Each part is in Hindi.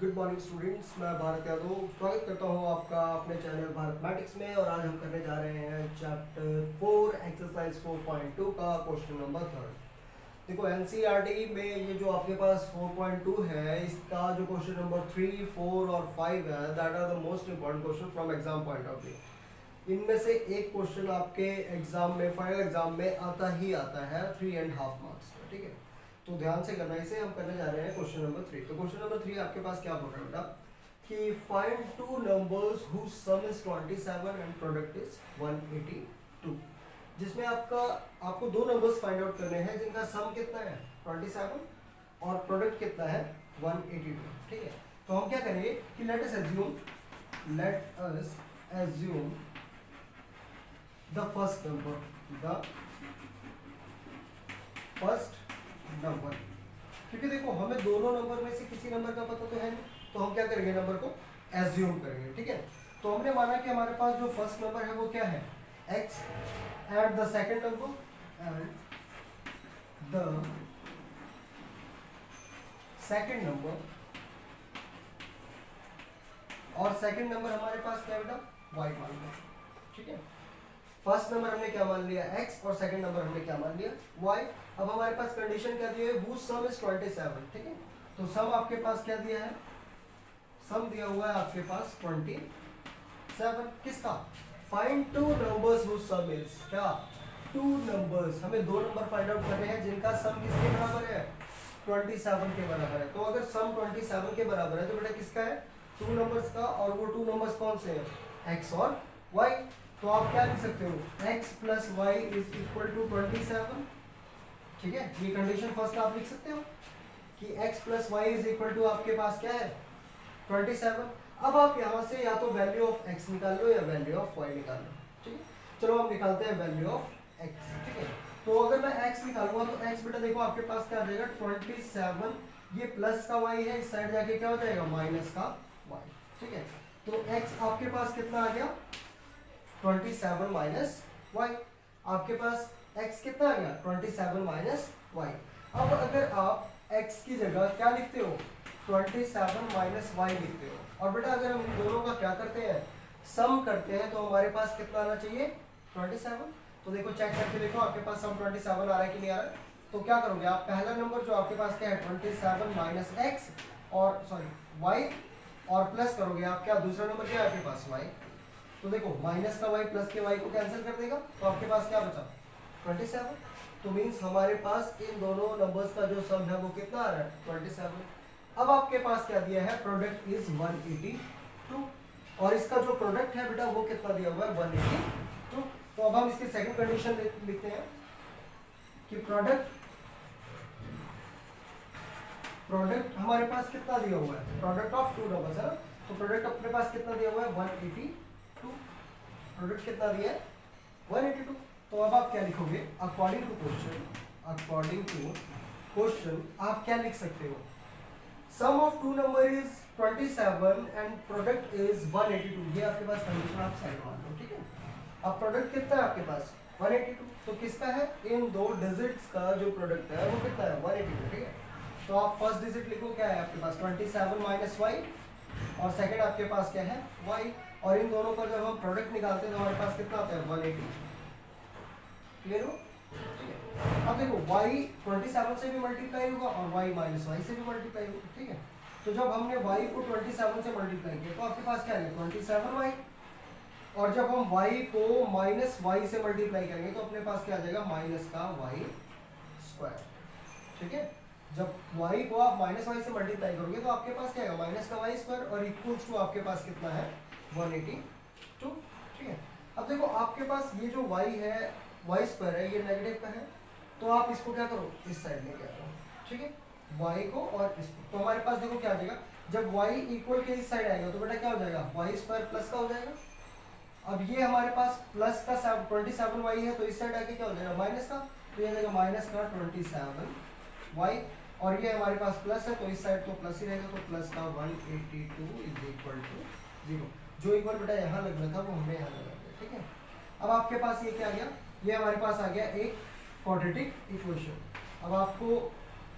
गुड मॉर्निंग स्टूडेंट्स, मैं भारत यादव स्वागत करता हूं आपका अपने चैनल भारत मैटिक्स में। और आज हम करने जा रहे हैं चैप्टर 4 एक्सरसाइज 4.2 का क्वेश्चन नंबर 3। देखो एनसीईआरटी में ये जो आपके पास 4.2 है, इसका जो क्वेश्चन नंबर 3, 4 और 5 है, that are the most important question from exam point of view. इनमें से एक क्वेश्चन आपके एग्जाम में, फाइनल एग्जाम में आता ही आता है 3.5 मार्क्स का, ठीक है। तो ध्यान से करना, इसे हम करने जा रहे हैं क्वेश्चन नंबर 3। तो क्वेश्चन नंबर 3 आपके पास क्या बोल रहा है बेटा कि find two numbers whose sum is 27 and product is 182। जिसमें आपको दो नंबर्स फाइंड आउट करने हैं जिनका सम कितना है 27 और प्रोडक्ट कितना है 182, ठीक है। तो हम क्या करेंगे कि let us assume the first number, क्योंकि देखो हमें दोनों नंबर में से किसी नंबर का पता तो है नहीं, तो हम क्या करेंगे, नंबर को एज्यूम करेंगे, ठीक है। तो हमने माना कि हमारे पास जो फर्स्ट नंबर है वो क्या है x, and the second number और सेकंड नंबर हमारे पास क्या है बेटा y मान लिया, ठीक है। फर्स्ट नंबर हमने क्या मान लिया x और सेकंड नंबर हमने क्या मान लिया y। अब हमारे पास कंडीशन क्या दी है, whose sum is 27, ठीक है। तो सम आपके पास क्या दिया है, सम दिया हुआ है आपके पास 27। किसका, find two numbers whose sum is क्या, टू नंबर्स। हमें दो नंबर फाइंड आउट करने हैं जिनका सम किसके बराबर है 27 के बराबर है। तो अगर सम 27 के बराबर है तो बेटा किसका है, टू नंबर्स का। और वो टू नंबर्स कौन से हैं, x और y। तो आप क्या लिख सकते हो, x plus y is equal to 27, ठीक है। ये कंडीशन फर्स्ट आप लिख सकते हो कि x plus y is equal to आपके पास क्या है 27। अब आप यहाँ से या तो वैल्यू ऑफ x निकाल लो या वैल्यू ऑफ y निकाल लो, ठीक है। चलो हम निकालते हैं वैल्यू ऑफ x, ठीक है। तो अगर मैं x निकालूंगा तो x बेटा देखो आपके पास क्या आ जाएगा 27, ये प्लस का y है, इस साइड जाके क्या हो जाएगा माइनस का y, ठीक है। तो x आपके पास कितना आ गया 27 माइनस वाई। आपके पास x कितना आ गया 27 माइनस वाई। अब अगर आप x की जगह क्या लिखते हो 27 माइनस वाई लिखते हो, और बेटा अगर हम इन दोनों का क्या करते हैं सम करते हैं, तो हमारे पास कितना आना चाहिए 27। तो देखो चेक करके देखो आपके पास सम 27 आ रहा है कि नहीं आ रहा है। तो क्या करोगे आप, पहला नंबर जो आपके पास क्या है 27 माइनस एक्स और वाई, और प्लस करोगे आप क्या, दूसरा नंबर क्या है आपके पास वाई। तो देखो माइनस का y प्लस के y को कैंसिल कर देगा, तो आपके पास क्या बचा 27। तो मींस हमारे पास इन दोनों नंबर्स का जो सम है वो कितना आ रहा है 27। अब आपके पास क्या दिया है, प्रोडक्ट इज 182, और इसका जो प्रोडक्ट है बेटा वो कितना दिया हुआ है 182। तो अब हम इसकी सेकंड कंडीशन लिखते हैं कि प्रोडक्ट हमारे पास कितना दिया हुआ है, प्रोडक्ट ऑफ टू नंबर्स है ना। तो प्रोडक्ट अपने पास कितना दिया हुआ है 182, प्रोडक्ट कितना दिया है 182। तो अब आप क्या लिखोगे, अकॉर्डिंग टू क्वेश्चन आप क्या लिख सकते हो, sum of two number is 27 and product is 182। ये आपके पास कंडीशन आप साइड मान लो, ठीक है। अब प्रोडक्ट कितना है आपके पास 182, तो किसका है, इन दो डिजिट्स का जो प्रोडक्ट है वो कितना है 182, ठीक है। तो आप फर्स्ट डिजिट लिखो, क्या है आपके पास 27 माइनस वाई, और सेकंड आपके पास क्या है y, और इन दोनों का जब हम प्रोडक्ट निकालते हैं तो हमारे पास कितना आता है 180। क्लियर हो, ठीक है। अब देखो y 27 से भी मल्टीप्लाई होगा और y माइनस वाई से भी मल्टीप्लाई होगा, ठीक है। तो जब हमने y को 27 से मल्टीप्लाई किया तो आपके पास क्या है 27y, और जब हम y को माइनस वाई से मल्टीप्लाई करेंगे तो अपने पास क्या आ जाएगा माइनस का वाई स्क्वायर, ठीक है। जब y को आप माइनस वाई से मल्टीप्लाई करोगे तो आपके पास क्या है माइनस का वाई स्क्वायर, और इक्वल्स टू आपके पास कितना है 182, ठीक है। अब देखो आपके पास ये जो y है वाई स्क्वायर है, ये नेगेटिव का है, तो आप इसको क्या करो इस साइड लेके आ जाओ, ठीक है, y को और इसको। तो हमारे पास देखो क्या आ जाएगा, जब y इक्वल के इस साइड आएगा तो बेटा क्या हो जाएगा वाई स्क्वायर प्लस का हो जाएगा। अब ये हमारे पास प्लस का 27y है, तो इस साइड आके क्या हो जाएगा माइनस का, तो ये आ जाएगा माइनस का 27y, और ये हमारे पास प्लस है तो इस साइड तो प्लस ही रहेगा, तो प्लस का 182 इज इक्वल टू 0। जो इक्वल बेटा यहाँ लगना था वो हमने यहाँ लगा दिया, ठीक है। अब आपके पास ये क्या आ गया, ये हमारे पास आ गया एक क्वाड्रेटिक इक्वेशन। अब आपको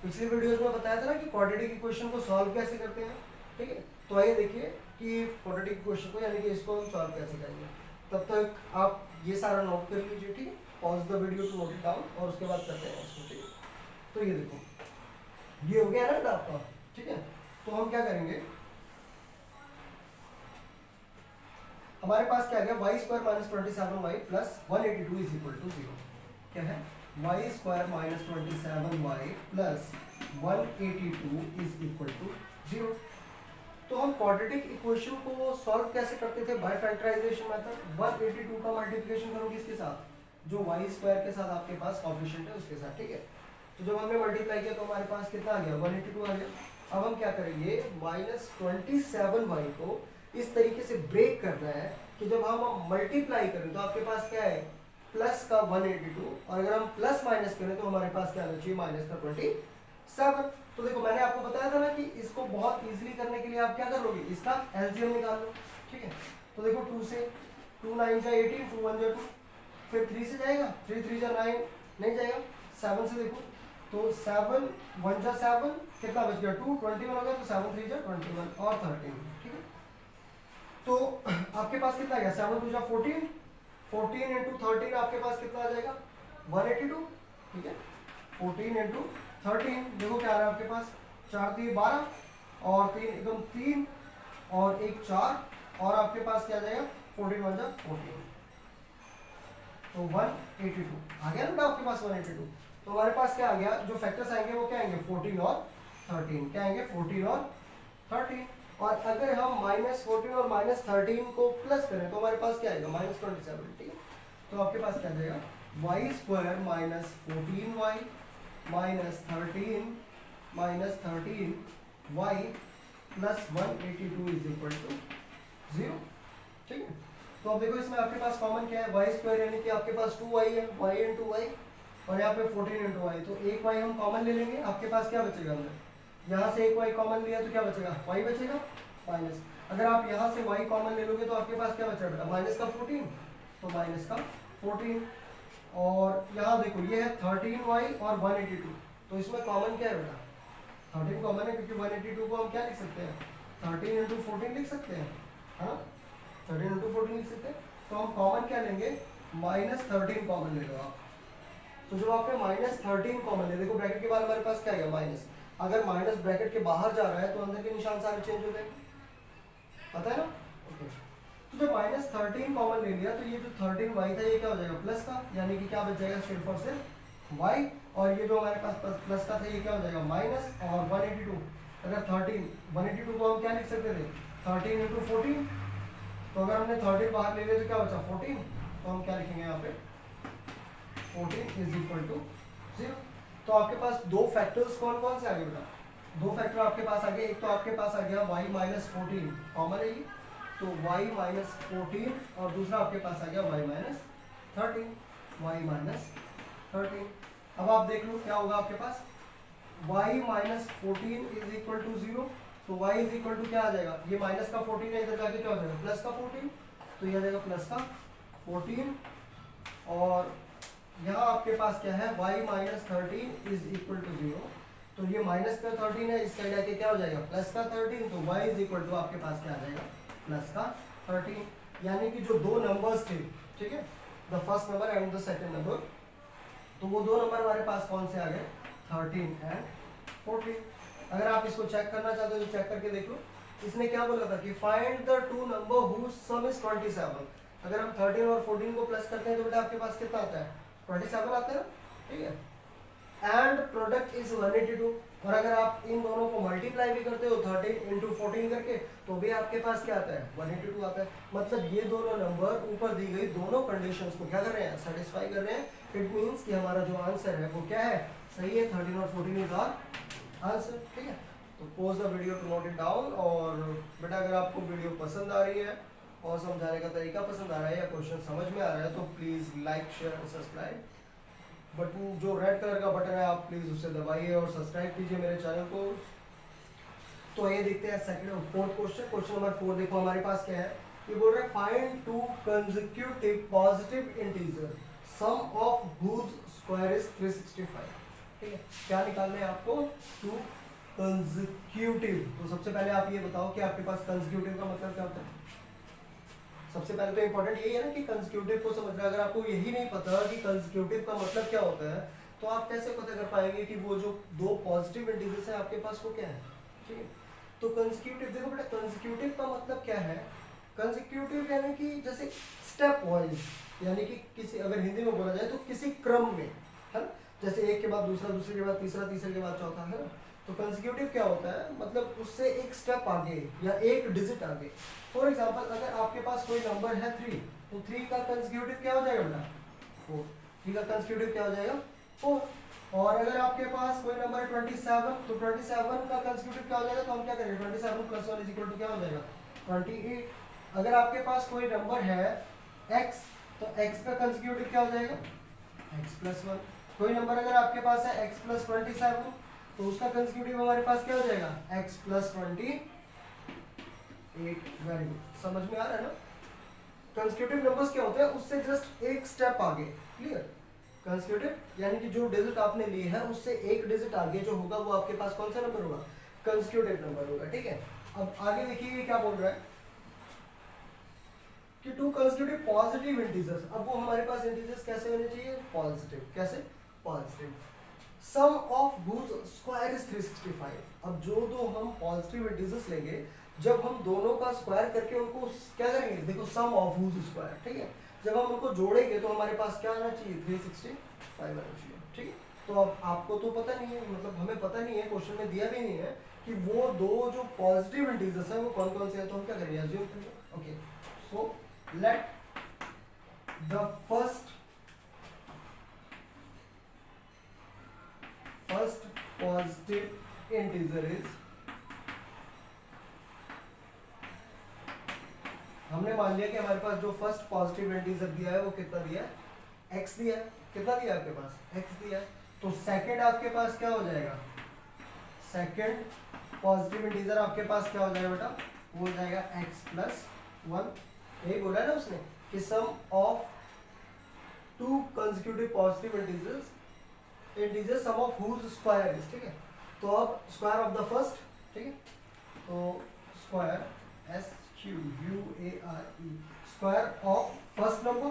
पिछले वीडियोस में बताया था ना कि क्वाड्रेटिक इक्वेशन को सॉल्व कैसे करते हैं। ठीक है। तो आइए देखिए कि क्वाड्रेटिक क्वेश्चन को यानी कि इसको हम सॉल्व कैसे करेंगे। तब तक आप ये सारा नोट कर लीजिए, ठीक है। Pause the video to note it down और उसके बाद करते हैं इसको, ठीक है। तो ये देखो ये हो गया ना आपका, ठीक है। तो हम क्या करेंगे, हमारे पास क्या आ गया, y square minus 27y plus 182 is equal to 0। क्या है, y square minus 27y plus 182 is equal to 0। तो हम क्वाड्रेटिक इक्वेशन को सॉल्व कैसे करते थे, बाय फैक्टराइजेशन मेथड। 182 का मल्टीप्लिकेशन करो किसके साथ, जो वाई स्क्वायर के साथ आपके पास कोएफिशिएंट है उसके साथ, ठीक है। तो जब हमने मल्टीप्लाई किया तो हमारे पास कितना आ गया, 182 आ गया। अब हम क्या करेंगे, माइनस 27y को इस तरीके से ब्रेक करना है कि जब हम मल्टीप्लाई करें तो आपके पास क्या है, प्लस का 182, और अगर हम प्लस माइनस करें तो हमारे पास क्या आना चाहिए, माइनस का 27। तो देखो मैंने आपको बताया था ना कि इसको बहुत इजीली करने के लिए आप क्या करोगे, इसका एलसीएम निकाल लो, ठीक है। तो देखो 2 से 2 9 जा 18, 2 1 जा 2, फिर 3 से जाएगा, 3 3 जा 9 नहीं जाएगा। 7 से देखो तो 7 1 जा 7, कितना बच गया 2, 21 हो गया। तो 7 3 जा 21 और 13, ठीक है। तो आपके पास कितना आ गया, 7 2 जा 14, 14 इंटू 13 आपके पास कितना आ जाएगा, 182, ठीक है। 14 इंटू 13 देखो क्या आ रहा है आपके पास, 4 3 12 और 3 एकदम 3 और 1 4 और आपके पास क्या आ जाएगा, 14 1 जा 14, तो 182 आ गया ना आपके पास 182। तो हमारे पास क्या आ गया, जो फैक्टर्स आएंगे वो क्या आएंगे, 14 और 13, क्या आएंगे 14 और 13। और अगर हम माइनस 14 और माइनस 13 को प्लस करें तो हमारे पास क्या आएगा, माइनस 27, ठीक है। तो आपके पास क्या आ जाएगा, y square minus 14y minus 13 y plus 182 is equal to 0, ठीक है। तो अब देखो इसमें आपके पास कॉमन क्या है, वाई स्क्वायर यानी कि आपके पास 2y है, y इंटू वाई, और यहाँ पे 14 इंटू वाई, तो एक y हम कॉमन ले लेंगे। आपके पास क्या बचेगा, अंदर यहाँ से एक y कॉमन लिया तो क्या बचेगा, y बचेगा माइनस। अगर आप यहाँ से y कॉमन ले लोगे तो आपके पास क्या बचेगा बेटा, माइनस का 14, तो माइनस का 14। और यहाँ देखो ये है 13y और 182, तो इसमें कॉमन क्या है बेटा, 13 कॉमन है, क्योंकि 182 को हम क्या लिख सकते हैं, 13 इंटू 14 लिख सकते हैं, है ना, 13 इंटू 14 लिख सकते हैं। तो हम कॉमन क्या लेंगे, माइनस 13 कॉमन ले लो आप। तो जब आपने माइनस 13 कॉमन ले, देखो ब्रैकेट के बाद हमारे पास क्या गया माइनस, अगर माइनस ब्रैकेट के बाहर जा रहा है तो अंदर के निशान सारे चेंज हो जाएंगे, पता है ना, ओके। तो जब माइनस 13 कॉमन ले लिया तो ये जो 13y था ये क्या हो जाएगा, प्लस का, यानी कि क्या बच जाएगा, सिर्फ और सिर्फ y, और ये जो हमारे पास प्लस का था ये क्या हो जाएगा, माइनस, और 182, अगर 182 को हम क्या लिख सकते थे, 13 इंटू 14, तो अगर हमने 13 बाहर ले लिया तो क्या बचा 14, तो हम क्या लिखेंगे यहाँ पे, 14 इज इक्वल टू 0। तो आपके पास दो फैक्टर्स कौन कौन से आ गए बेटा, दो फैक्टर आपके पास आ गए। एक तो आपके पास आ गया y माइनस 14 कॉमन है ये, तो y माइनस 14, और दूसरा आपके पास आ गया y माइनस 13। अब आप देख लो क्या होगा आपके पास, y minus 14 is equal to 0, तो y इज इक्वल टू क्या आ जाएगा, ये माइनस का 14 है, इधर जाके क्या हो जाएगा, प्लस का 14, तो ये आ जाएगा प्लस का 14। और यहाँ आपके पास क्या है, y minus 13 is equal to 0, तो ये माइनस का 13 है, इस साइड आके क्या हो जाएगा, प्लस का 13, तो y इज इक्वल टू आपके पास क्या आ जाएगा, प्लस का 13। यानी कि जो दो नंबर्स थे, ठीक है, the first number and the second number, तो वो दो नंबर हमारे पास कौन से आ गए, 13 एंड 14। अगर आप इसको चेक करना चाहते हो तो चेक करके देख लो। इसने क्या बोला था कि find the two number whose sum is 27। अगर हम 13 और 14 को प्लस करते हैं तो बेटा आपके पास कितना आता है, 27 आता है ना, ठीक है। एंड प्रोडक्ट इज 182, और अगर आप इन दोनों को मल्टीप्लाई भी करते हो 13 इंटू 14 करके, तो भी आपके पास क्या आता है, 182 आता है। मतलब ये दोनों नंबर ऊपर दी गई दोनों कंडीशंस को क्या कर रहे हैं, सेटिस्फाई कर रहे हैं। इट मींस कि हमारा जो आंसर है वो क्या है, सही है, 13 और 14 इज आवर आंसर, ठीक है। तो pause the video to note it down. और बेटा अगर आपको वीडियो पसंद आ रही है और समझाने का तरीका पसंद आ रहा है या क्वेश्चन समझ में आ रहा है तो प्लीज़ लाइक शेयर और सब्सक्राइब बटन, जो रेड कलर का बटन है आप प्लीज़ उसे दबाइए और सब्सक्राइब कीजिए मेरे चैनल को। तो ये देखते हैं सेकंड और फोर्थ क्वेश्चन। क्वेश्चन नंबर 4 देखो हमारे पास क्या है, ये बोल रहा है find two consecutive positive integer sum of whose square is 365। ठीक है, क्या निकालना है आपको, टू कंसेक्यूटिव। तो सबसे पहले आप ये बताओ कि आपके पास कंसेक्यूटिव का मतलब क्या होता है। सबसे पहले तो इंपॉर्टेंट यही है ना कि कंसेक्यूटिव को समझना। अगर आपको यही नहीं पता कि कंसेक्यूटिव का मतलब क्या होता है तो आप कैसे पता कर पाएंगे कि वो जो दो पॉजिटिव इंटीजर्स है आपके पास वो क्या है। ठीक है, तो कंसेक्यूटिव, देखो बेटा कंसेक्यूटिव का मतलब क्या है। कंसेक्यूटिव यानी कि जैसे स्टेप वाइज, यानी कि किसी, अगर हिंदी में बोला जाए तो किसी क्रम में, है ना, जैसे एक के बाद दूसरा, दूसरे के बाद तीसरा, तीसरे के बाद चौथा, है ना। तो कंसेक्यूटिव क्या होता है, मतलब उससे एक स्टेप आगे या एक डिजिट आगे। फॉर एग्जांपल अगर आपके पास कोई नंबर है 3, तो 3 का कंसेक्यूटिव क्या हो जाएगा बेटा 4। 3 का कंसेक्यूटिव क्या हो जाएगा 4। और अगर आपके पास कोई नंबर है 27, तो 27 का कंसेक्यूटिव क्या हो जाएगा, तो हम क्या करेंगे 27 + 1 = क्या हो जाएगा 28। अगर आपके पास कोई नंबर है x, तो x का कंसेक्यूटिव क्या हो जाएगा x + 1। कोई नंबर अगर आपके पास है x + 27, तो उसका कंसेक्यूटिव हमारे पास क्या हो जाएगा x + 28। वेरी गुड, समझ में आ रहा है ना। कंसेक्यूटिव नंबर्स क्या होते हैं, उससे जस्ट एक स्टेप आगे। क्लियर, कंसेक्यूटिव यानी कि जो डिजिट आपने ली है उससे एक डिजिट आगे जो होगा वो आपके पास कौन सा नंबर होगा, कंसेक्यूटिव नंबर होगा। ठीक है, अब आगे देखिए क्या बोल रहा है कि टू कंसेक्यूटिव पॉजिटिव इंटीजर्स। अब वो हमारे पास इंटीजर्स कैसे होने चाहिए, पॉजिटिव। कैसे, positive. Sum of whose square is 365। अब जो दो हम पॉजिटिव इंटीजर्स लेंगे, जब हम दोनों का स्क्वायर करके उनको क्या करेंगे, देखो सम ऑफ हुज स्क्वायर, ठीक है, जब हम उनको जोड़ेंगे तो हमारे पास क्या आना चाहिए 365 आना चाहिए। ठीक है, तो अब आपको तो पता नहीं है, मतलब हमें पता नहीं है, क्वेश्चन में दिया भी नहीं है कि वो दो जो पॉजिटिव इंटीजर्स हैं वो कौन कौन से हैं, तो हम क्या करेंगे अज्यूम करेंगे। Okay, so let the first positive integer is, हमने मान लिया कि हमारे पास जो फर्स्ट पॉजिटिव इंटीजर दिया है वो कितना दिया है x दिया है। कितना दिया है आपके पास x दिया है। तो सेकंड आपके पास क्या हो जाएगा, सेकंड पॉजिटिव इंटीजर आपके पास क्या हो जाएगा बेटा, वो हो जाएगा x + 1। यही बोला है ना उसने कि sum of two consecutive positive integer sum of whose square is. ठीक है, तो अब स्क्वायर ऑफ द फर्स्ट, ठीक है, तो square SQUARE, square of first number.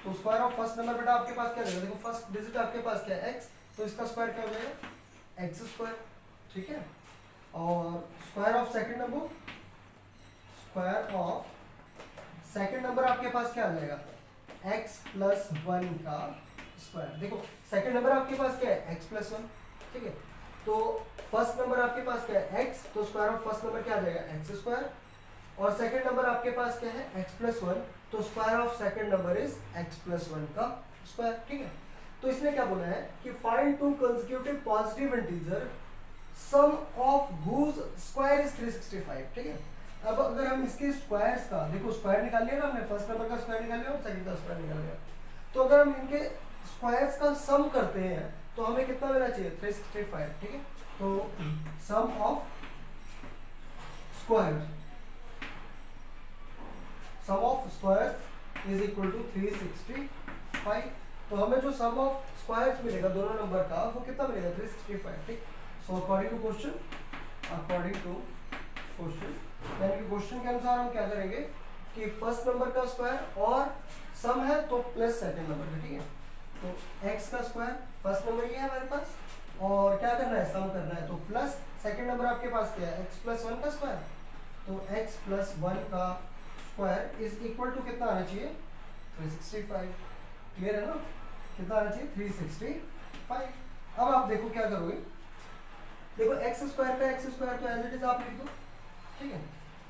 तो स्क्वायर ऑफ फर्स्ट नंबर बेटा आपके पास क्या रहेगा, देखो फर्स्ट डिजिट आपके पास क्या है x, तो इसका स्क्वायर क्या हो जाएगा x²। ठीक है, और square of second number, square of second number आपके पास क्या आ जाएगा x + 1 का स्क्वायर। देखो सेकंड नंबर आपके पास क्या है x + 1। ठीक है, तो फर्स्ट नंबर आपके पास क्या है x, तो स्क्वायर ऑफ फर्स्ट नंबर क्या आ जाएगा x²। और सेकंड नंबर आपके पास क्या है x + 1, तो square of second number is x + 1 का स्क्वायर। ठीक है, तो इसने क्या बोला है कि find two consecutive positive integer sum of whose square is 365। ठीक है, अब अगर हम इसके स्क्वायर्स का, देखो स्क्वायर निकाल लिया ना हमने, फर्स्ट नंबर का स्क्वायर निकाल लिया और सेकंड का स्क्वायर निकाल लिया, तो अगर हम इनके स्क्वायर्स का सम करते हैं तो हमें कितना मिलना चाहिए 365। ठीक है, तो sum of square, sum of squares is equal to 365। तो हमें जो सम ऑफ स्क्वायर्स मिलेगा दोनों नंबर का वो कितना मिलेगा 365। ठीक, सो अकॉर्डिंग टू क्वेश्चन, यानी कि क्वेश्चन के अनुसार हम क्या करेंगे कि फर्स्ट नंबर का स्क्वायर और सम है तो प्लस सेकंड नंबर का। ठीक है, तो x का स्क्वायर फर्स्ट नंबर ये है हमारे पास, और क्या करना है सम करना है, तो प्लस सेकंड नंबर आपके पास क्या है x + 1 का स्क्वायर, तो x + 1 का स्क्वायर इज इक्वल टू कितना आना चाहिए 365। क्लियर है ना, कितना आना चाहिए 365। अब आप देखो क्या करोगे, देखो x² का x² तो एज इट इज आप लिख दो। ठीक है,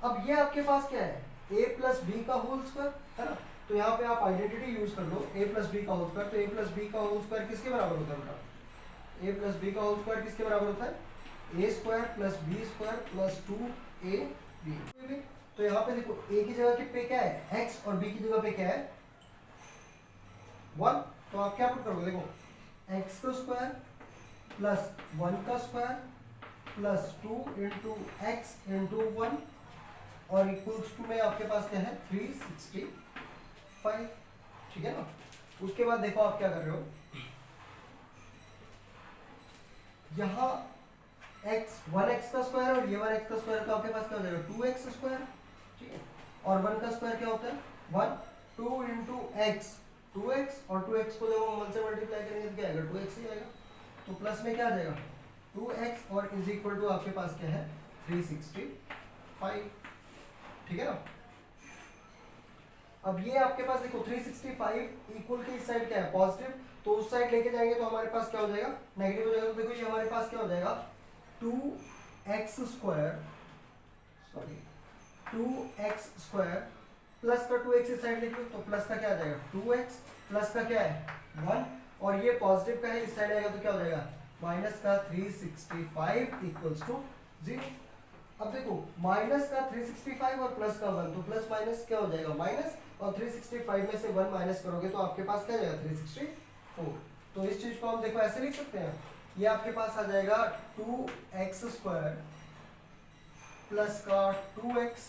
अब ये आपके पास क्या है a + b का होल स्क्वायर, है ना, तो यहाँ पे आप आइडेंटिटी यूज कर लो a + b का होल स्क्वायर। तो a + b का होल स्क्वायर किसके बराबर होता है बेटा, a + b का होल स्क्वायर किसके बराबर होता है a² + b² + 2ab। तो यहाँ पे देखो a की जगह पे क्या है x और b की जगह पे क्या है 1, तो आप क्या पुट करोगे, देखो x का स्क्वायर + 1 का स्क्वायर + 2 × x × 1 और इक्वल्स टू में आपके पास क्या है 365। ठीक है ना, उसके बाद देखो आप क्या कर रहे हो, यहाँ एक्स 1x का स्क्वायर और ये 1x का स्क्वायर, तो आपके पास क्या हो जाएगा 2x स्क्वायर, ठीक है। और 1 का स्क्वायर क्या होता है 1, 2 इंटू एक्स 2x, और 2x को जब हम 1 से मल्टीप्लाई करेंगे तो क्या आएगा 2x ही आएगा। तो प्लस में क्या आ जाएगा 2x और इज इक्वल टू आपके पास क्या है 365, ठीक है ना। अब ये आपके पास देखो 365 इक्वल के इस साइड क्या है पॉजिटिव, तो उस साइड लेके जाएंगे तो हमारे पास क्या हो जाएगा नेगेटिव हो जाएगा। तो देखो ये हमारे पास क्या हो जाएगा 2x square, sorry 2x square plus का 2x इस साइड लिख लो, तो प्लस का क्या आ जाएगा 2x, प्लस का क्या है 1, और ये पॉजिटिव का है इस साइड आएगा तो क्या हो जाएगा माइनस का 365 इक्वल्स टू 0। अब देखो माइनस का 365 और प्लस का 1, तो प्लस माइनस क्या हो जाएगा माइनस, और 365 में से 1 माइनस करोगे तो आपके पास क्या जाएगा 364। तो इस चीज को हम देखो ऐसे लिख सकते हैं, ये आपके पास आ जाएगा 2x स्क्वायर प्लस का 2x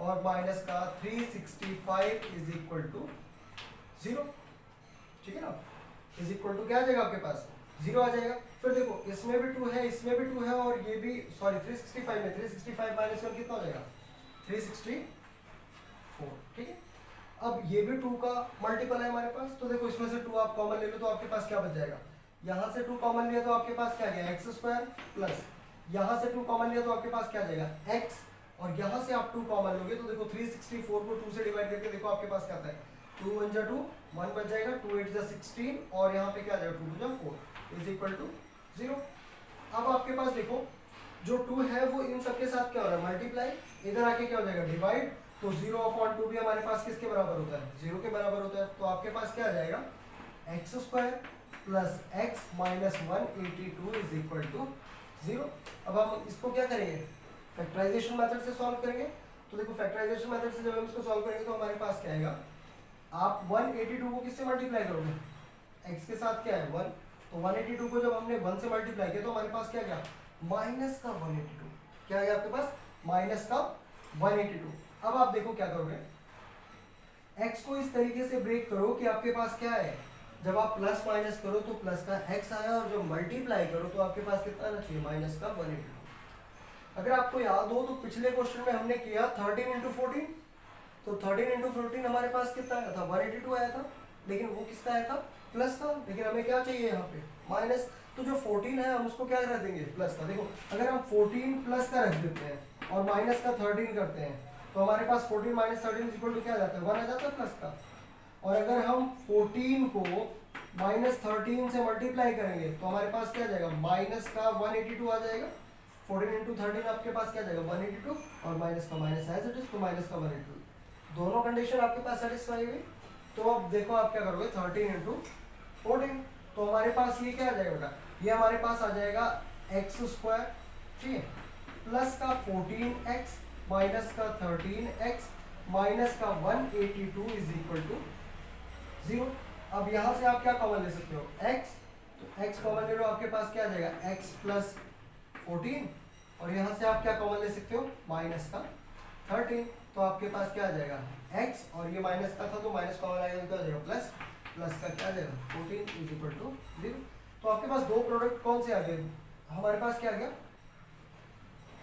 और माइनस का 365 इज इक्वल टू 0, ठीक है ना। इज इक्वल टू क्या आ जाएगा आपके पास 0 आ जाएगा। फिर देखो इसमें भी 2 है, इसमें भी 2 है, और ये भी सॉरी 365 में 365 माइनस 1 कितना हो जाएगा 364, ठीक है। अब ये भी 2 का मल्टीपल है हमारे पास, तो देखो इसमें से 2 आप कॉमन ले लो तो आपके पास क्या बच जाएगा, यहाँ से 2 कॉमन लिया तो आपके पास क्या गया एक्स स्क्वायर, प्लस यहाँ से 2 कॉमन लिया तो आपके पास क्या जाएगा एक्स, और यहाँ से आप 2 कॉमन लोगे तो देखो 364 को 2 से डिवाइड करके देखो आपके पास क्या आता है 2 1 जा 2 1 बच जाएगा, 2 8 जा 16, और यहाँ पे क्या आ जाएगा 2 2 जा 4 इज इक्वल टू 0। अब आपके पास देखो जो 2 है वो इन सबके साथ क्या हो रहा है मल्टीप्लाई, इधर आके क्या हो जाएगा डिवाइड, तो 0/2 भी हमारे पास किसके बराबर होता है 0 के बराबर होता है। तो आपके पास क्या आ जाएगा x square plus x minus 182 is equal to 0। अब हम इसको क्या करेंगे फैक्टराइजेशन मेथड से सॉल्व करेंगे। तो देखो फैक्टराइजेशन मेथड से जब हम इसको सॉल्व करेंगे तो हमारे पास क्या आएगा, आप 182 को किससे मल्टीप्लाई करोगे x के साथ क्या है 1, तो 182 को जब हमने 1 से मल्टीप्लाई किया तो हमारे पास क्या गया माइनस का 182, क्या गया आपके पास माइनस का 182। अब आप देखो क्या करोगे, x को इस तरीके से ब्रेक करो कि आपके पास क्या है, जब आप प्लस माइनस करो तो प्लस का x आया, और जब मल्टीप्लाई करो तो आपके पास कितना आना चाहिए माइनस का 182। अगर आपको याद हो तो पिछले क्वेश्चन में हमने किया 13 इंटू 14, तो 13 इंटू 14 हमारे पास कितना आया था 182 आया था, लेकिन वो किसका आया था प्लस का, लेकिन हमें क्या चाहिए यहाँ पे माइनस, तो जो 14 है हम उसको क्या रख देंगे प्लस का। देखो अगर हम 14 प्लस का रख देते हैं और माइनस का 13 करते हैं तो हमारे पास 14 माइनस 13 इक्वल टू क्या आ जाता है 1 आ जाता है प्लस का। और अगर हम 14 को माइनस 13 से मल्टीप्लाई करेंगे तो हमारे पास क्या आ जाएगा माइनस का 182 आ जाएगा। 14 इंटू 13 आपके पास क्या जाएगा 182, और माइनस का माइनस एज इट इज तो माइनस का 182, दोनों कंडीशन आपके पास सेटिस्फाई हुई। तो अब देखो आप क्या करोगे 13 इंटू 14, तो हमारे पास ये क्या आ जाएगा बेटा, ये हमारे पास आ जाएगा एक्स स्क्वायर, ठीक है, प्लस का 14x माइनस का 13x माइनस का 182 इज इक्वल टू 0। अब यहाँ से आप क्या कॉमन ले सकते हो x, तो x कॉमन ले लो, आपके पास क्या आ जाएगा x प्लस 14, और यहाँ से आप क्या कॉमन ले सकते हो माइनस का 13, तो आपके पास क्या आ जाएगा x, और ये माइनस का था तो माइनस कॉमन आएगा तो क्या आ जाएगा प्लस, प्लस का क्या आ जाएगा 14 इज इक्वल टू 0। तो आपके पास दो प्रोडक्ट कौन से आ गए, हमारे पास क्या आ गया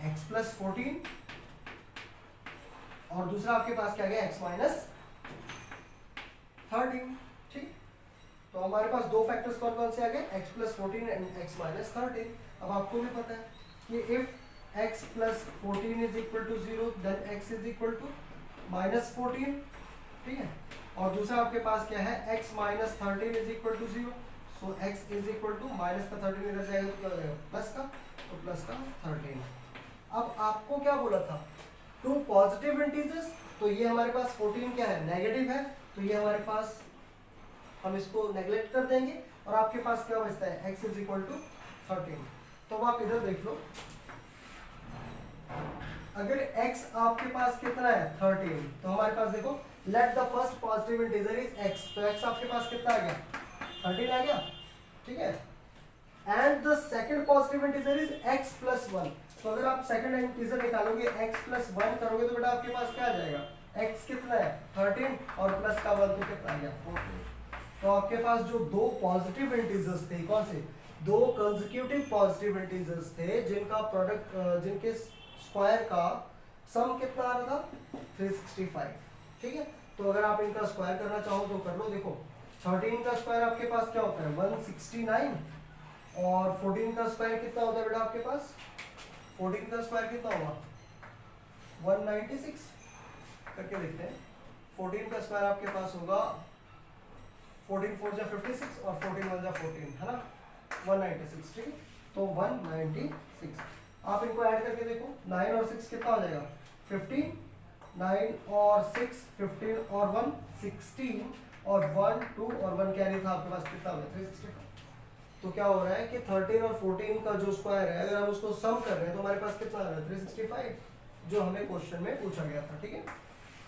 x प्लस 14, और दूसरा आपके पास क्या आ गया x माइनस 13, ठीक। तो हमारे पास दो फैक्टर्स कौन कौन से आ गए x plus 14 and x minus 13। अब आपको भी पता है कि if x plus 14 is equal to 0 then x is equal to minus 14, ठीक है। और दूसरा आपके पास क्या है x minus 13 is equal to 0, so x is equal to minus का 13 इधर जाएगा तो क्या हो जाएगा प्लस का, तो प्लस का 13। अब आपको क्या बोला था टू पॉजिटिव इंटीजर्स, तो ये हमारे पास 14 क्या है नेगेटिव है, तो ये हमारे पास हम इसको नेग्लेक्ट कर देंगे, और आपके पास क्या बचता है x is equal to 13। तो अब आप इधर देख लो, अगर x आपके पास कितना है 13, तो हमारे पास देखो let the first positive integer is x, तो x आपके पास कितना आ गया 13 आ गया, ठीक है। And the second positive integer is x plus 1, तो अगर आप सेकंड इंटीजर निकालोगे x प्लस 1 करोगे तो बेटा आपके पास क्या आ जाएगा x कितना है 13 और प्लस का 1 तो कितना आ गया 14। तो आपके पास जो दो पॉजिटिव इंटीजर्स थे कौन से दो कंसेक्यूटिव पॉजिटिव इंटीजर्स थे जिनका प्रोडक्ट जिनके स्क्वायर का सम कितना आ रहा था 365, ठीक है। तो अगर आप इनका स्क्वायर करना चाहो तो कर लो। देखो 13 का स्क्वायर आपके पास क्या होता है 169 और 14 का स्क्वायर कितना होता है बेटा आपके पास, 14 का स्क्वायर कितना होगा 196 करके देखते हैं। 14 का स्क्वायर आपके पास होगा 14 4 जा 56 और 14 1 जा 14 है ना 196, ठीक है। तो 196 आप इनको ऐड करके देखो 9 और 6 कितना हो जाएगा 15, 9 और 6 15 और 1 16 और 1 2 और 1 कैरी था आपके पास कितना हो गया 365। तो क्या हो रहा है कि 13 और 14 का जो स्क्वायर है अगर हम उसको सम कर रहे हैं तो हमारे पास कितना आ रहा है 365 जो हमें क्वेश्चन में पूछा गया था, ठीक है।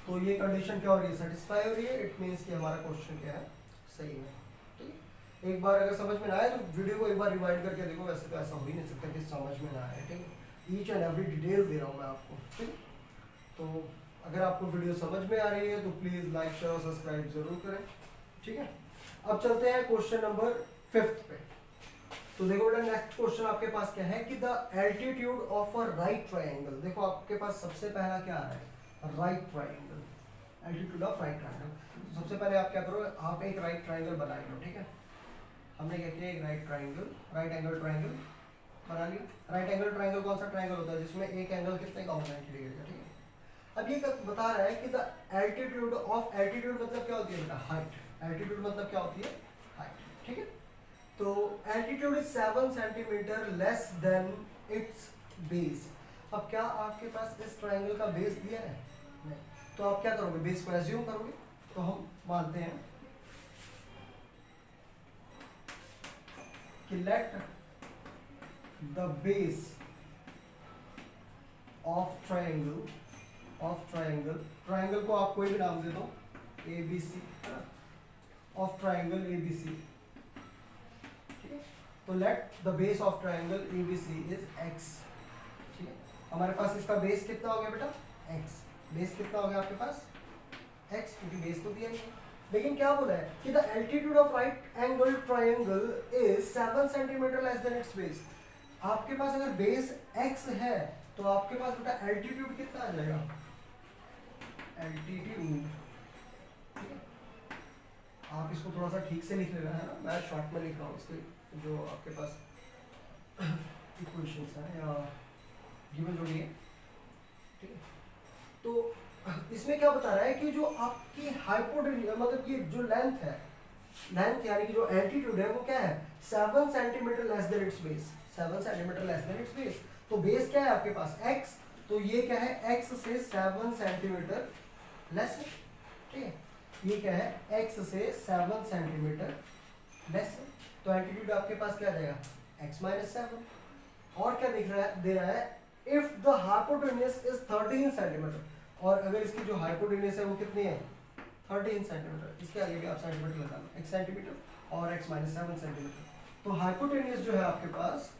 तो ये कंडीशन क्या हो रही है सेटिस्फाई हो रही है, इट मींस कि हमारा क्वेश्चन क्या है सही है, ठीक है। एक बार अगर समझ में ना आए तो वीडियो को एक बार रिवाइंड करके देखो, वैसे तो ऐसा हो ही नहीं सकता कि समझ में ना आए, ठीक है। ईच एंड एवरी डिटेल दे रहा हूँ मैं आपको, ठीक। तो अगर आपको वीडियो समझ में आ रही है तो प्लीज़ लाइक शेयर और सब्सक्राइब जरूर करें, ठीक है। अब चलते हैं क्वेश्चन नंबर 5 पे। तो देखो बेटा नेक्स्ट क्वेश्चन आपके पास क्या है कि the altitude of a right triangle. देखो आपके पास सबसे पहला क्या आ रहा है right triangle, altitude of right triangle. तो सबसे पहले आप क्या करो आप एक राइट ट्रायंगल बना लो, ठीक है। हमने क्या किया एक राइट एंगल ट्रायंगल बना लिया। राइट एंगल ट्रायंगल कौन सा ट्रायंगल होता है जिसमें एक एंगल कितने का होता है 90 डिग्री का, ठीक है। अब ये बता रहा है कि द एल्टीट्यूड ऑफ, एल्टीट्यूड मतलब क्या होती है बेटा हाइट, एल्टीट्यूड मतलब क्या होती है हाइट, ठीक है। तो altitude is 7 centimetre less than it's base. अब क्या आपके पास इस ट्रायंगल का बेस दिया है नहीं, तो आप क्या करोगे बेस को एज्यूम करोगे। तो हम मानते हैं कि let the base of triangle, triangle को आप कोई भी नाम दे दो ABC, ऑफ ट्रायंगल ABC, तो let the base of triangle ABC is x, ठीक है। हमारे पास इसका बेस कितना हो गया बेटा x, बेस कितना हो गया आपके पास x, क्योंकि बेस तो दिया नहीं है। लेकिन क्या बोला है कि the altitude of right angle triangle is 7 centimetre less than it's base. आपके पास अगर बेस x है तो आपके पास बेटा एल्टीट्यूड कितना आ जाएगा एल्टीट्यूड, ठीक है। आप इसको थोड़ा सा ठीक से लिख लेना है ना, मैं शॉर्ट में लिख रहा हूँ इसके जो आपके पास इक्वेशंस हैं या गिवन जो भी है, ठीक है। तो इसमें क्या बता रहा है कि जो आपकी हाइपोटेन्यूज मतलब कि जो लेंथ है, लेंथ यानी कि जो एल्टीट्यूड है वो क्या है 7 centimetre less than it's base, 7 centimetre less than it's base. तो बेस क्या है आपके पास x, तो ये क्या है x से 7 सेंटीमीटर लेस है, ठीक है। ये क्या है x से 7 सेंटीमीटर लेस है। तो एल्टीट्यूड आपके पास क्या आ जाएगा x माइनस 7। और क्या दिख रहा है दे रहा है if the hypotenuse is 13 centimetre, और अगर इसकी जो हाइपोटेन्यूज है वो कितनी है 13 सेंटीमीटर, इसके आगे भी आप सेंटीमीटर लगा लो x सेंटीमीटर और x माइनस 7 सेंटीमीटर। तो हाइपोटेन्यूज जो है आपके पास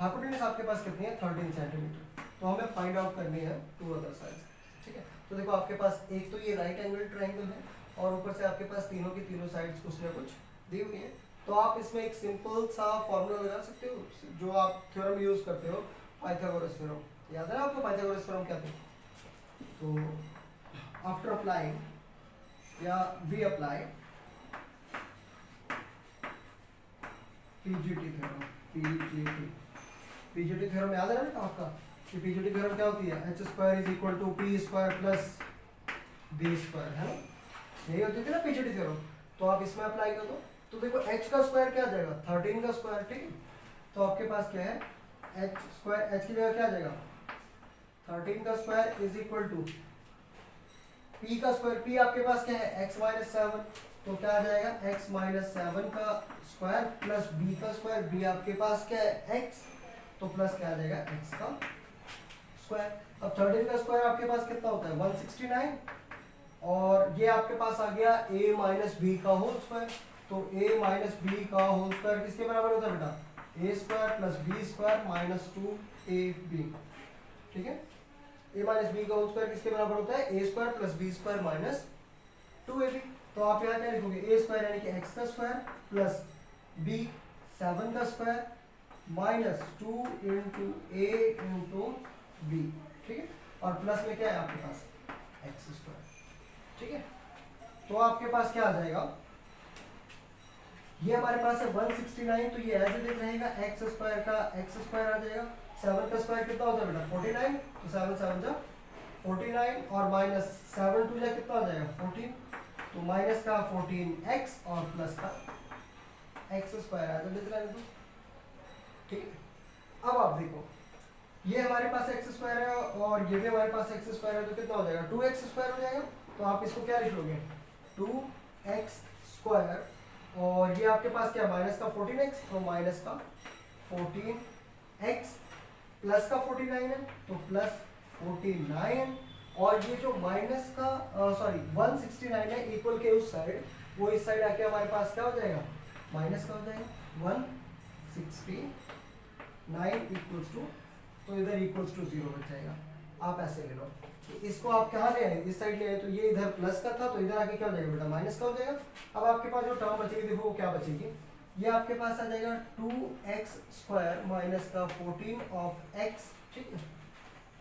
हाइपोटेन्यूज आपके पास कितनी है 13 सेंटीमीटर। तो हमें फाइंड आउट करनी है टू अदर साइड्स, ठीक है। तो देखो आपके पास एक तो ये राइट एंगल ट्रायंगल है और ऊपर से आपके पास तीनों की तीनों साइड्स कुछ ना कुछ दी हुई है। तो आप इसमें एक सिंपल सा फॉर्मूला लगा सकते हो जो आप थ्योरम यूज करते हो पाइथागोरस थ्योरम, याद है ना आपको पाइथागोरस थ्योरम क्या था। तो आफ्टर अप्लाइंग या we apply PGT theorem, PGT theorem याद है ना आपका कि पीजीटी थ्योरम क्या होती है h square is equal to P square plus B square, है ना, यही होती थी ना पीजीटी थ्योरम। तो आप इसमें अप्लाई कर दो तो देखो h का स्क्वायर क्या आ जाएगा 13 का स्क्वायर, ठीक है। तो आपके पास क्या है h स्क्वायर, h की जगह क्या आ जाएगा 13 का square is equal to p का स्क्वायर, p आपके पास क्या है x माइनस 7, तो क्या आ जाएगा x माइनस 7 का स्क्वायर प्लस b का स्क्वायर, b आपके पास क्या है x, तो प्लस क्या आ जाएगा x का स्क्वायर। अब 13 का स्क्वायर आपके पास कितना होता है 169 और ये आपके पास आ गया a माइनस बी का होल स्क्वायर। तो a माइनस बी का होल स्क्वायर किसके बराबर होता है बेटा a square plus B square minus 2ab, ठीक है। ए माइनस बी का होल स्क्वायर किसके बराबर होता है, A square plus B square minus 2ab। तो आप यहाँ क्या लिखोगे, ए स्क्वायर यानी कि एक्स का स्क्वायर प्लस बी 7 का स्क्वायर माइनस 2 इंटू ए इंटू बी, ठीक है, और प्लस में क्या है आपके पास एक्स स्क्वायर, ठीक है। तो आपके पास क्या आ जाएगा, ये हमारे पास है 169, तो ये एज इट इज रहेगा, एक्स स्क्वायर का एक्स स्क्वायर आ जाएगा, 7 का स्क्वायर कितना होता है बेटा 49, तो 7 7 जा 49 और माइनस 7 2 जा कितना हो जाएगा 14, तो माइनस का 14x और प्लस का एक्स स्क्वायर आ जाएगा, ठीक है। अब आप देखो ये हमारे पास एक्स स्क्वायर है और ये भी हमारे पास एक्स स्क्वायर है, तो कितना हो जाएगा 2x स्क्वायर हो जाएगा। तो आप इसको क्या लिख लोगे 2x स्क्वायर, और ये आपके पास क्या माइनस का 14x, तो माइनस का 14x प्लस का 49 है, तो प्लस 49, और ये जो माइनस का 169 है इक्वल के उस साइड, वो इस साइड आके हमारे पास क्या हो जाएगा माइनस का हो जाएगा 169 इक्वल्स टू, तो इधर इक्वल्स टू 0 बच जाएगा। आप ऐसे ले लो, इसको आप कहाँ ले आए, इस साइड ले आए, तो ये इधर प्लस का था, तो इधर आके क्या हो जाएगा बेटा माइनस का हो जाएगा। अब आपके पास जो टर्म बचेगी देखो वो क्या बचेगी, ये आपके पास आ जाएगा 2x स्क्वायर माइनस का 14 ऑफ x, ठीक है।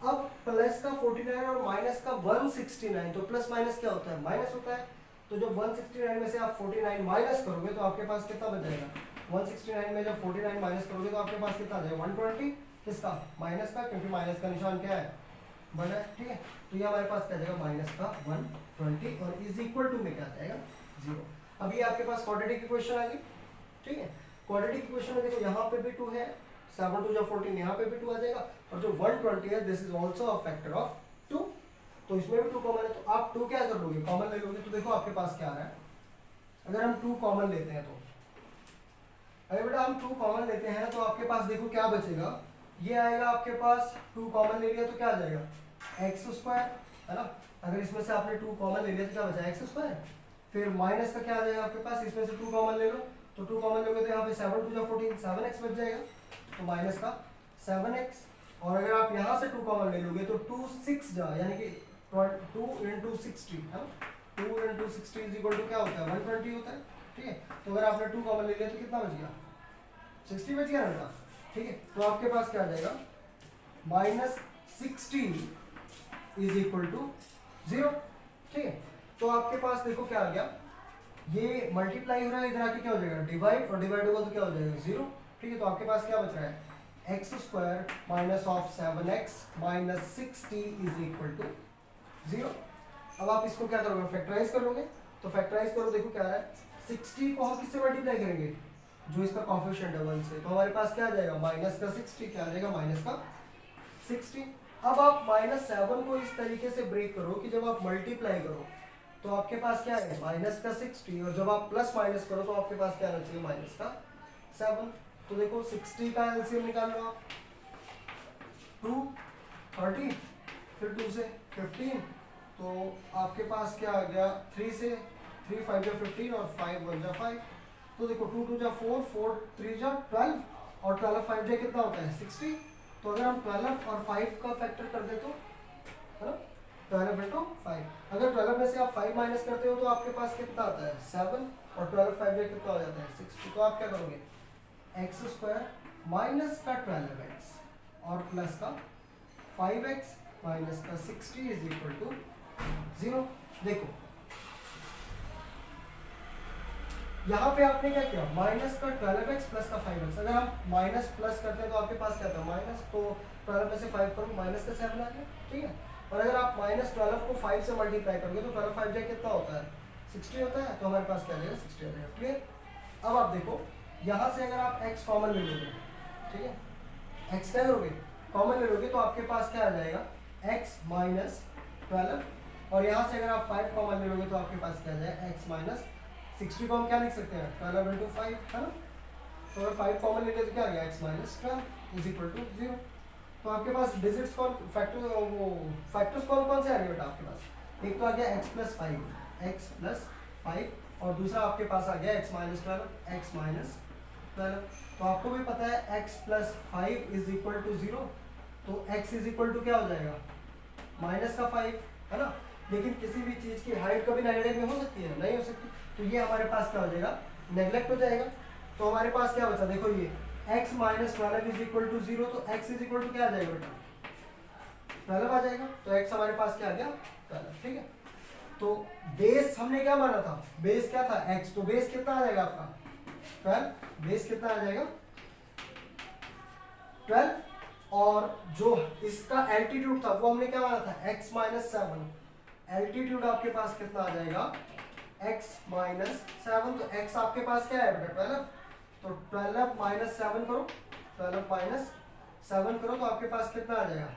अब प्लस का 49 और माइनस का 169, तो प्लस माइनस क्या होता है माइनस होता है, तो जब 169 में से आप 49 माइनस करोगे तो आपके पास कितना बच जाएगा, 169 में जब 49 माइनस करोगे तो आपके पास कितना आ जाएगा 120, किसका माइनस का, क्योंकि माइनस का निशान क्या है बड़ा है, ठीक है। तो ये हमारे पास क्या जाएगा माइनस का 120 और इज इक्वल टू में क्या आ जाएगा 0। अब ये आपके पास क्वाड्रेटिक इक्वेशन आ गई, ठीक है। क्वाड्रेटिक इक्वेशन में देखो यहाँ पे भी 2 है, 7 2 जा 14, यहाँ पे भी 2 आ जाएगा, और जो 120 है this is also a factor of 2, तो इसमें भी 2 कॉमन है, तो आप 2 क्या कर लोगे कॉमन ले लोगे, तो देखो आपके पास क्या आ रहा है, अगर हम 2 कॉमन लेते हैं, तो अगर बेटा हम 2 कॉमन लेते हैं तो आपके पास देखो क्या बचेगा, ये आएगा आपके पास 2 कॉमन ले लिया तो क्या आ जाएगा एक्स स्क्वायर, है ना। अगर इसमें से आपने 2 कॉमन ले लिया तो क्या बचा एक्स स्क्वायर, फिर माइनस का क्या आ जाएगा आपके पास, इसमें से 2 कॉमन ले लो, तो 2 कॉमन लोगे तो यहाँ पे 7 2 जा 14, 7x बच जाएगा, तो माइनस का 7x, और अगर आप यहाँ से 2 कॉमन ले लोगे तो 2 6 जा यानी कि 2 इंटू 60, है ना, 2 इंटू 60 इज इक्वल टू क्या होता है 120 होता है, ठीक है। तो अगर आपने 2 कॉमन ले लिया तो कितना बच गया 60 बच गया ना बेटा, ठीक है। तो आपके पास क्या आ जाएगा माइनस 60 इज इक्वल टू 0, ठीक है। तो आपके पास देखो क्या आ गया, ये मल्टीप्लाई हो रहा है, इधर आके क्या हो जाएगा डिवाइड, और डिवाइड होगा तो क्या हो जाएगा 0, ठीक है। तो आपके पास क्या बच रहा है x square minus of 7x minus 60 is equal to 0। अब आप इसको क्या करोगे फैक्टराइज कर लोगे, तो फैक्टराइज करो, देखो क्या आ रहा है 60 को हम किससे मल्टीप्लाई करेंगे, जो इसका कॉफिशिएंट है 1 से, तो हमारे पास क्या आ जाएगा माइनस का 60, क्या आ जाएगा माइनस का 60। अब आप -7 को इस तरीके से ब्रेक करो कि जब आप मल्टीप्लाई करो तो आपके पास क्या है माइनस का 60, और जब आप प्लस माइनस करो तो आपके पास क्या आना चाहिए माइनस का 7। तो देखो 60 का एलसीएम निकाल लो आप, 2 30 फिर 2 से 15, तो आपके पास क्या आ गया 3 से 3 5 जा 15 और 5 1 जा 5, तो देखो 2 2 जा 4 4 3 जा 12 और 12 5 जा कितना होता है 60। तो अगर हम 12 और 5 का फैक्टर कर दे तो, है ना, 12 इंटू 5, अगर 12 में से आप 5 माइनस करते हो तो आपके पास कितना आता है 7, और 12 5 जा कितना हो जाता है 60। तो आप क्या करोगे एक्स स्क्वायर माइनस का 12x और प्लस का 5x माइनस का 60 इज इक्वल टू 0। देखो यहाँ पे आपने क्या किया माइनस का 12x प्लस का 5x, अगर हम माइनस प्लस करते हैं तो आपके पास क्या था माइनस, तो 12 में से 5 करो माइनस का 7 आ गया, ठीक है। और अगर आप -12 को 5 से मल्टीप्लाई करोगे तो 12 5 जा कितना होता है 60 होता है, तो हमारे पास क्या आ जाएगा 60 आ जाएगा, क्लियर। अब आप देखो यहाँ से अगर आप x कॉमन ले लोगे, ठीक है, x क्या करोगे कॉमन ले लोगे तो आपके पास क्या आ जाएगा x माइनस 12, और यहाँ से अगर आप 5 कॉमन ले लोगे तो आपके पास क्या आ जाएगा x माइनस 60 को हम क्या लिख सकते हैं 12 इंटू 5, है ना। तो अगर 5 कॉमन ले लेते तो क्या आ गया x minus 12 is equal to 0। तो आपके पास डिजिट्स कौन फैक्टर्स कौन कौन से आ गए बेटा आपके पास, एक तो आ गया x प्लस 5 और दूसरा आपके पास आ गया x माइनस 12। तो आपको भी पता है x plus 5 is equal to 0, तो x इज इक्वल टू क्या हो जाएगा माइनस का 5, है ना। लेकिन किसी भी चीज़ की हाइट कभी नेगेटिव में हो सकती है? नहीं हो सकती। तो ये हमारे पास क्या हो जाएगा, नेगलेक्ट हो जाएगा। तो हमारे पास क्या बचा, देखो ये x minus 12 is equal to 0, तो x इज इक्वल टू क्या आ जाएगा बेटा, 12 आ जाएगा। तो x हमारे पास क्या आ गया, 12, ठीक है। तो बेस हमने क्या माना था, बेस क्या था, x, तो बेस कितना आ जाएगा आपका 12, बेस कितना आ जाएगा 12। और जो इसका एल्टीट्यूड था वो हमने क्या माना था, x माइनस 7, एल्टीट्यूड आपके पास कितना आ जाएगा x माइनस 7, तो x आपके पास क्या है बेटा 12, तो 12 माइनस 7 करो, 12 माइनस 7 करो तो आपके पास कितना आ जाएगा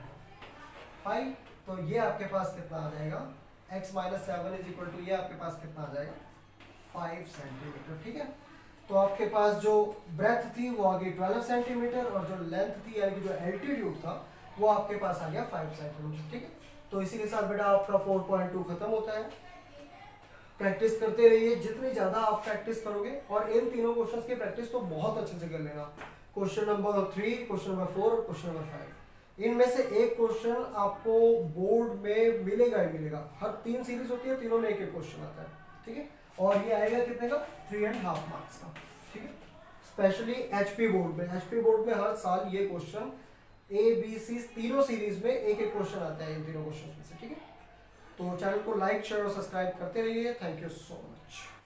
5। तो ये आपके पास कितना आ जाएगा, x minus 7 is equal to ये आपके पास कितना आ जाएगा 5 सेंटीमीटर, ठीक है। तो आपके पास जो ब्रेथ थी वो आ गई 12 सेंटीमीटर और जो लेंथ थी यानी कि जो एल्टीट्यूड था वो आपके पास आ गया 5 सेंटीमीटर, ठीक है। तो इसी के साथ बेटा आपका 4.2 खत्म होता है। प्रैक्टिस करते रहिए, जितनी ज़्यादा आप प्रैक्टिस करोगे, और इन तीनों क्वेश्चंस की प्रैक्टिस तो बहुत अच्छे से कर लेना। क्वेश्चन नंबर 3, क्वेश्चन नंबर 4 और क्वेश्चन नंबर 5, इनमें से एक क्वेश्चन आपको बोर्ड में मिलेगा ही मिलेगा। हर 3 सीरीज होती है, तीनों में एक एक क्वेश्चन आता है, ठीक है। और ये आएगा कितने का, 3.5 मार्क्स का, ठीक है। स्पेशली एचपी बोर्ड में, एचपी बोर्ड में हर साल ये क्वेश्चन ए बी सी तीनों सीरीज में एक एक क्वेश्चन आता है इन तीनों क्वेश्चन में से, ठीक है। तो चैनल को लाइक शेयर और सब्सक्राइब करते रहिए। Thank you so much.